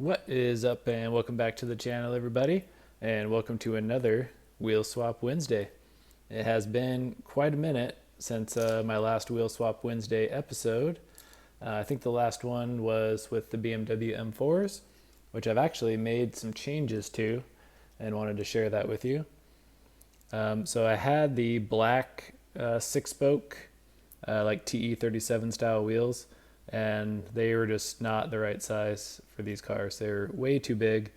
What is up, and welcome back to the channel, everybody, and welcome to another Wheel Swap Wednesday. It has been quite a minute since my last Wheel Swap Wednesday episode. I think the last one was with the BMW M4s, which I've actually made some changes to and wanted to share that with you. So I had the black 6-spoke like TE37 style wheels, and they were just not the right size for these cars. They were way too big.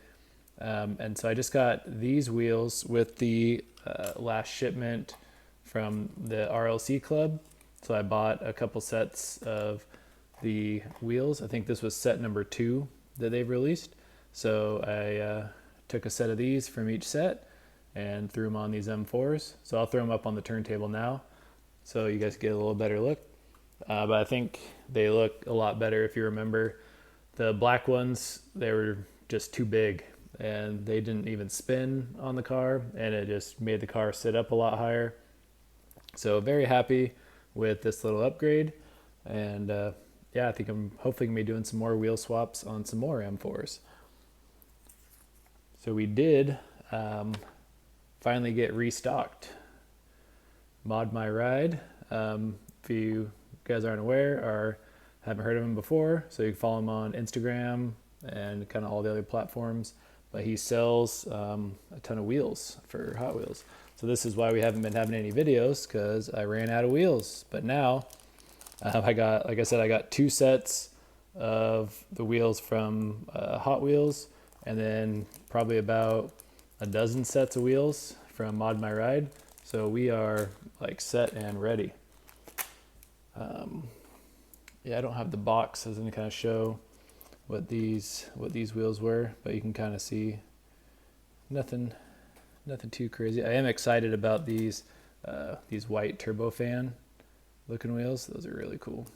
And so I just got these wheels with the last shipment from the RLC club. So I bought a couple sets of the wheels. I think this was set number 2 that they've released. So I took a set of these from each set and threw them on these M4s. So I'll throw them up on the turntable now so you guys get a little better look. But I think they look a lot better. If you remember, the black ones, they were just too big and they didn't even spin on the car, and it just made the car sit up a lot higher. So very happy with this little upgrade. And yeah, I think I'm hopefully going to be doing some more wheel swaps on some more M4s. So we did finally get restocked. Mod My Ride. If you guys aren't aware or haven't heard of him before, so you can follow him on Instagram and kind of all the other platforms, but he sells a ton of wheels for Hot Wheels. So this is why we haven't been having any videos, because I ran out of wheels. But now I got, like I said, I got 2 sets of the wheels from Hot Wheels, and then probably about a dozen sets of wheels from Mod My Ride. So we are like set and ready. Yeah, I don't have the box as in kind of show what these wheels were, but you can kind of see nothing too crazy. I am excited about these white turbofan looking wheels. Those are really cool.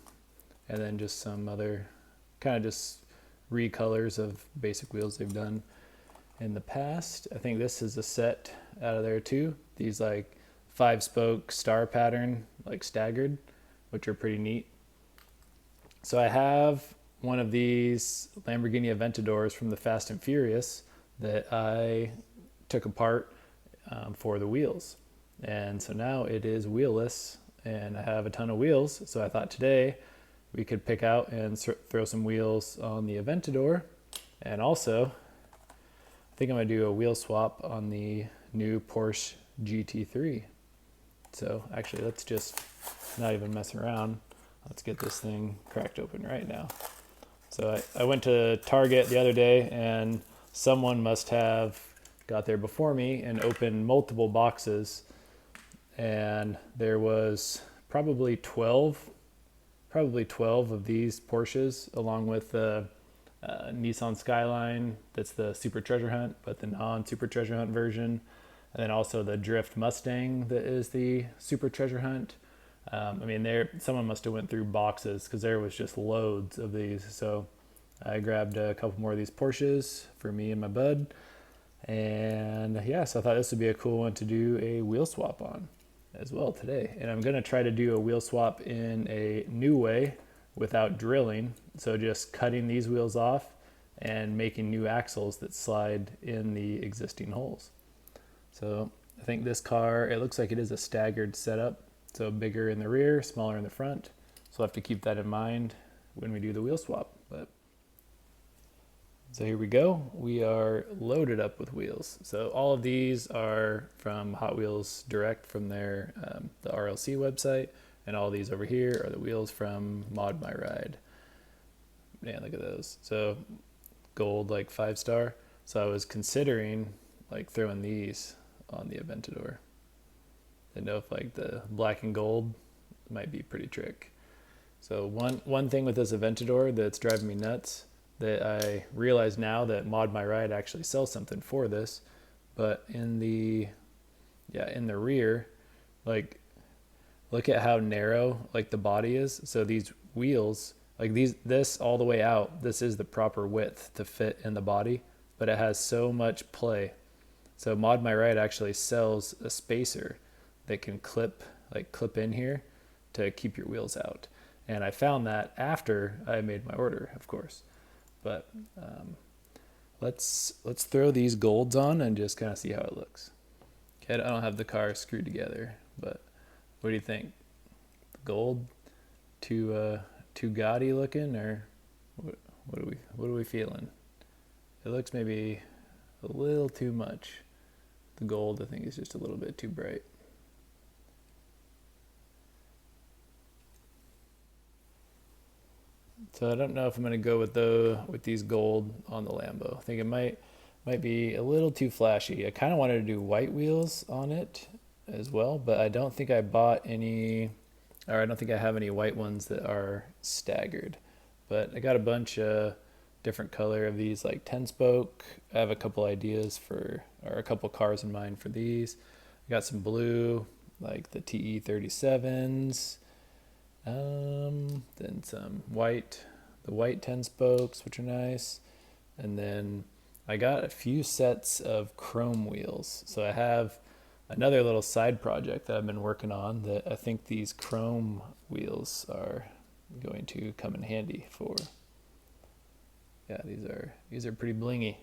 And then just some other kind of just recolors of basic wheels they've done in the past. I think this is a set out of there too. These like 5-spoke star pattern, like staggered, which are pretty neat. So I have one of these Lamborghini Aventadors from the Fast and Furious that I took apart for the wheels. And so now it is wheelless, and I have a ton of wheels. So I thought today we could pick out and throw some wheels on the Aventador. And also, I think I'm going to do a wheel swap on the new Porsche GT3. So actually, let's just not even mess around. Let's get this thing cracked open right now. So I went to Target the other day, and someone must have got there before me and opened multiple boxes. And there was probably 12 of these Porsches, along with the Nissan Skyline. That's the Super Treasure Hunt, but the non-Super Treasure Hunt version. And then also the Drift Mustang that is the Super Treasure Hunt. I mean, someone must have went through boxes, because there was just loads of these. So I grabbed a couple more of these Porsches for me and my bud. And yeah, so I thought this would be a cool one to do a wheel swap on as well today. And I'm going to try to do a wheel swap in a new way without drilling. So just cutting these wheels off and making new axles that slide in the existing holes. So I think this car, it looks like it is a staggered setup. So bigger in the rear, smaller in the front. So I'll have to keep that in mind when we do the wheel swap. So here we go. We are loaded up with wheels. So all of these are from Hot Wheels Direct from their the RLC website. And all these over here are the wheels from Mod My Ride. Man, look at those. So gold, like 5-star. So I was considering like throwing these on the Aventador. I know if like the black and gold might be pretty trick. So one thing with this Aventador that's driving me nuts, that I realize now that Mod My Ride actually sells something for this, but in the rear, like look at how narrow like the body is. So these wheels, like this all the way out, this is the proper width to fit in the body, but it has so much play. So Mod My Ride actually sells a spacer that can clip in here to keep your wheels out. And I found that after I made my order, of course. But let's throw these golds on and just kind of see how it looks. Okay, I don't have the car screwed together, but what do you think? Gold, too gaudy looking, or what are we feeling? It looks maybe a little too much. The gold, I think, is just a little bit too bright. So I don't know if I'm gonna go with these gold on the Lambo. I think it might be a little too flashy. I kind of wanted to do white wheels on it as well, but I don't think I bought any, or I don't think I have any white ones that are staggered. But I got a bunch of different color of these, like 10 spoke. I have a couple ideas for, or a couple cars in mind for these. I got some blue, like the TE37s. Then some white, the white 10 spokes, which are nice. And then I got a few sets of chrome wheels. So I have another little side project that I've been working on that I think these chrome wheels are going to come in handy for. Yeah, these are pretty blingy.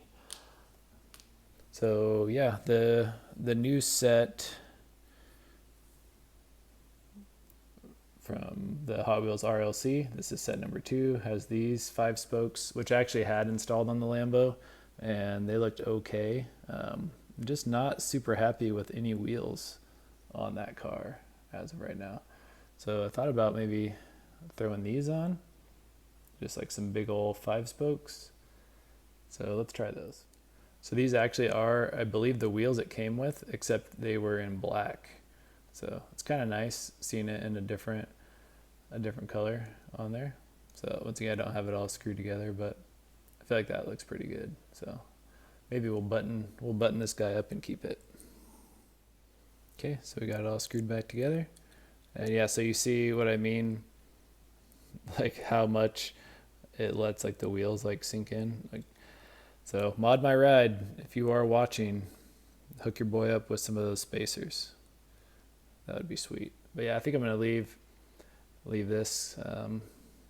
So yeah, the new set from the Hot Wheels RLC, this is set number 2, has these 5 spokes, which I actually had installed on the Lambo, and they looked okay. I'm just not super happy with any wheels on that car as of right now. So I thought about maybe throwing these on, just like some big old 5 spokes. So let's try those. So these actually are, I believe, the wheels it came with, except they were in black. So it's kind of nice seeing it in a different color on there. So once again, I don't have it all screwed together, but I feel like that looks pretty good. So maybe we'll button this guy up and keep it. Okay, so we got it all screwed back together. And yeah, so you see what I mean, like how much it lets like the wheels like sink in. Like, so Mod My Ride, if you are watching, hook your boy up with some of those spacers. That would be sweet. But yeah, I think I'm gonna leave this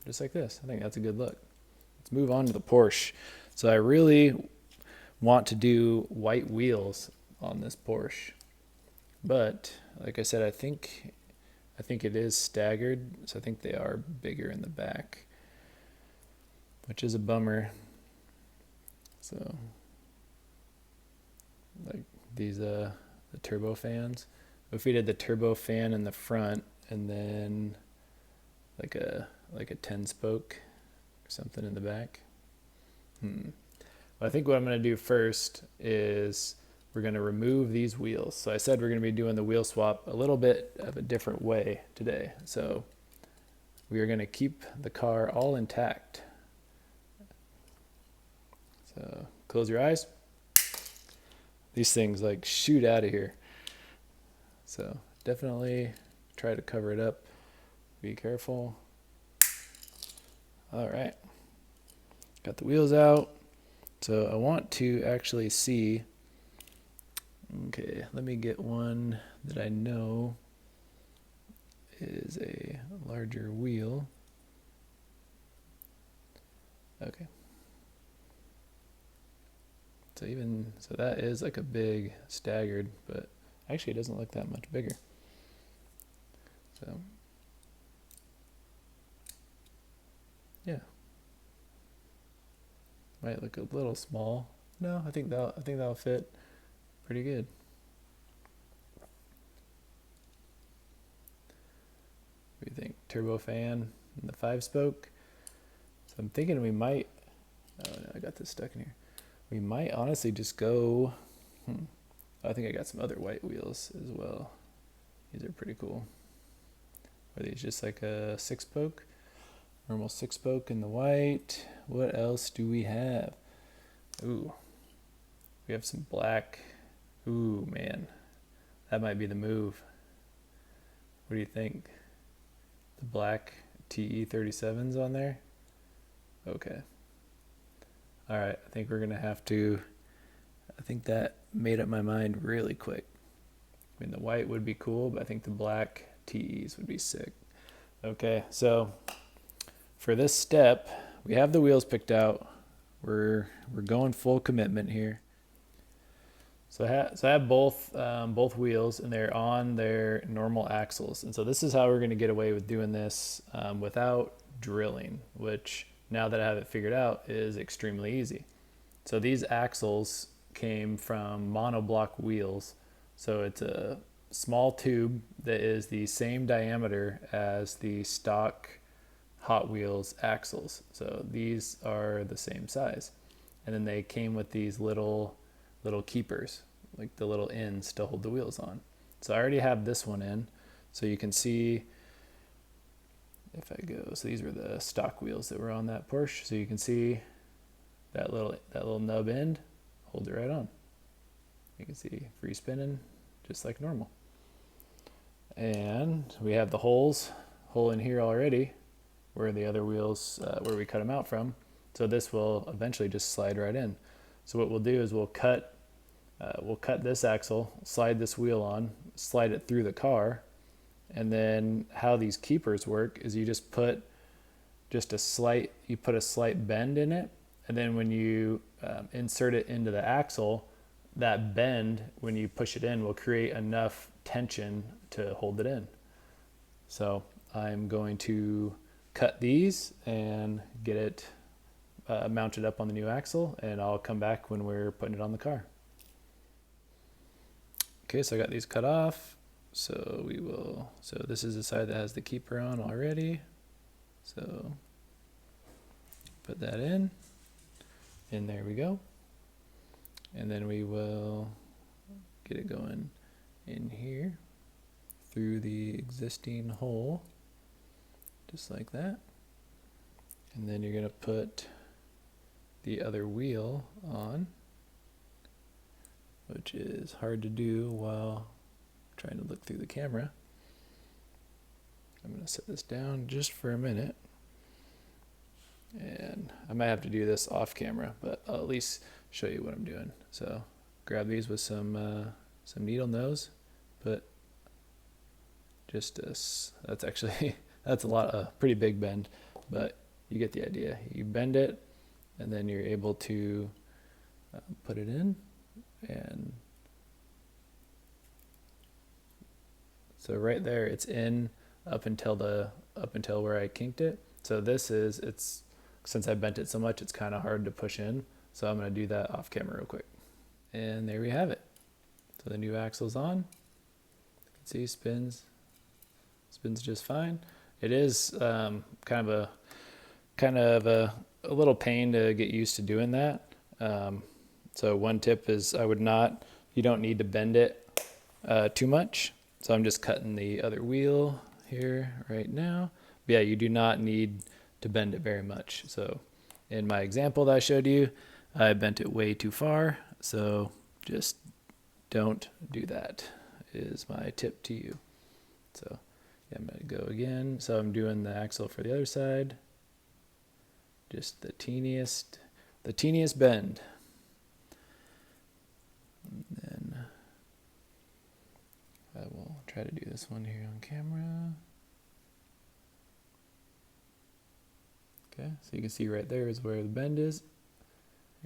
just like this. I think that's a good look. Let's move on to the Porsche. So I really want to do white wheels on this Porsche, but like I said, I think it is staggered, so I think they are bigger in the back, which is a bummer. So like these the turbo fans. If we did the turbo fan in the front and then like a 10 spoke or something in the back. Well, I think what I'm going to do first is we're going to remove these wheels. So I said we're going to be doing the wheel swap a little bit of a different way today. So we are going to keep the car all intact. So close your eyes. These things like shoot out of here. So definitely try to cover it up. Be careful. All right. Got the wheels out. So I want to actually see. Okay, let me get one that I know is a larger wheel. Okay. So that is like a big staggered, but actually it doesn't look that much bigger. So yeah, might look a little small. No, I think that'll fit pretty good. What do you think? Turbo fan and the 5 spoke. So I'm thinking we might. Oh no, I got this stuck in here. We might honestly just go. I think I got some other white wheels as well. These are pretty cool. Are these just like a 6 spoke? Normal 6 spoke in the white. What else do we have? Ooh, we have some black. Ooh, man, that might be the move. What do you think? The black TE37s on there? Okay. All right, I think we're gonna have to, I think that made up my mind really quick. I mean, the white would be cool, but I think the black TEs would be sick. Okay, so for this step, we have the wheels picked out. we're going full commitment here. So I have both wheels, and they're on their normal axles. And so this is how we're going to get away with doing this without drilling, which now that I have it figured out is extremely easy. So these axles came from monoblock wheels. So it's a small tube that is the same diameter as the stock Hot Wheels axles. So these are the same size. And then they came with these little keepers, like the little ends to hold the wheels on. So I already have this one in. So you can see if I go, so these were the stock wheels that were on that Porsche. So you can see that little nub end holds it right on. You can see free spinning just like normal. And we have the hole in here already where the other wheels, where we cut them out from. So this will eventually just slide right in. So what we'll do is we'll cut this axle, slide this wheel on, slide it through the car, and then how these keepers work is you just put a slight bend in it, and then when you insert it into the axle, that bend, when you push it in, will create enough tension to hold it in. So I'm going to cut these and get it mounted up on the new axle, and I'll come back when we're putting it on the car. Okay, so I got these cut off. So this is the side that has the keeper on already. So put that in, and there we go. And then we will get it going in here through the existing hole, just like that. And then you're gonna put the other wheel on, which is hard to do while trying to look through the camera. I'm going to set this down just for a minute, and I might have to do this off camera, but I'll at least show you what I'm doing. So grab these with some needle nose, but just this, that's actually that's a pretty big bend, but you get the idea. You bend it, and then you're able to put it in. And so right there, it's in up until where I kinked it. So since I bent it so much, it's kind of hard to push in. So I'm going to do that off camera real quick. And there we have it. So the new axle's on. You can see spins just fine. It is kind of a little pain to get used to doing that. So one tip is you don't need to bend it too much. So I'm just cutting the other wheel here right now. But yeah, you do not need to bend it very much. So in my example that I showed you, I bent it way too far. So just don't do that, is my tip to you. So yeah, I'm gonna go again. So I'm doing the axle for the other side. Just the teeniest bend. And then I will try to do this one here on camera. Okay, so you can see right there is where the bend is.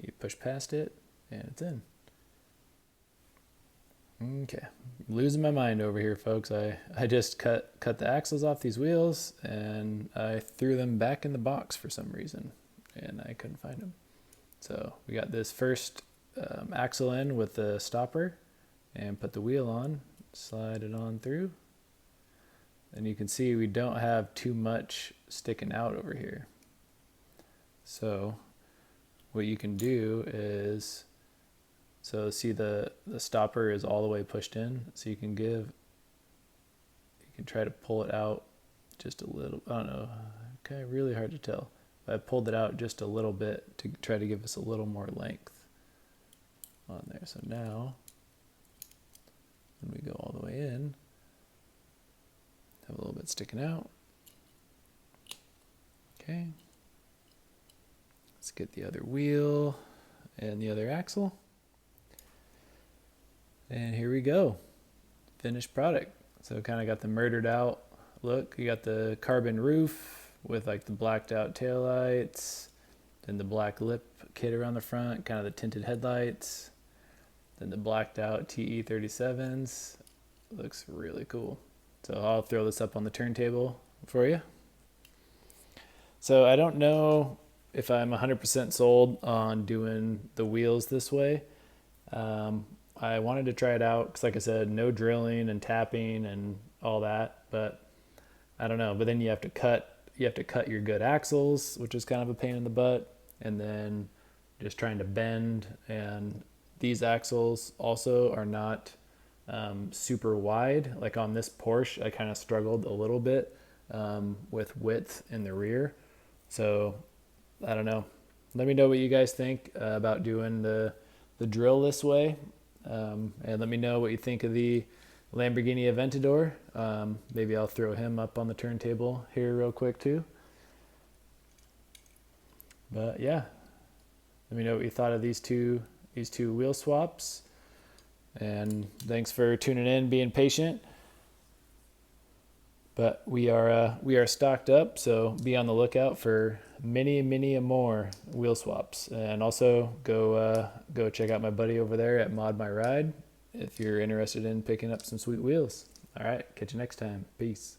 You push past it, and it's in. Okay, I'm losing my mind over here, folks. I just cut the axles off these wheels, and I threw them back in the box for some reason, and I couldn't find them. So we got this first axle in with the stopper, and put the wheel on, slide it on through, and you can see we don't have too much sticking out over here. So what you can do is, so see the stopper is all the way pushed in, so you can try to pull it out just a little. I don't know, okay, really hard to tell. But I pulled it out just a little bit to try to give us a little more length on there. So now when we go all the way in, have a little bit sticking out. Okay, let's get the other wheel and the other axle. And here we go, finished product. So kind of got the murdered out look. You got the carbon roof with like the blacked out taillights, then the black lip kit around the front, kind of the tinted headlights, then the blacked out TE37s. Looks really cool. So I'll throw this up on the turntable for you. So I don't know if I'm 100% sold on doing the wheels this way. I wanted to try it out because, like I said, no drilling and tapping and all that, but I don't know. But then you have to cut your good axles, which is kind of a pain in the butt, and then just trying to bend. And these axles also are not super wide. Like on this Porsche, I kind of struggled a little bit with width in the rear. So I don't know. Let me know what you guys think about doing the drill this way. And let me know what you think of the Lamborghini Aventador. Maybe I'll throw him up on the turntable here real quick too. But yeah, let me know what you thought of these two wheel swaps. And thanks for tuning in, being patient. But we are stocked up, so be on the lookout for many more wheel swaps. And also go check out my buddy over there at Mod My Ride if you're interested in picking up some sweet wheels. All right, catch you next time. Peace.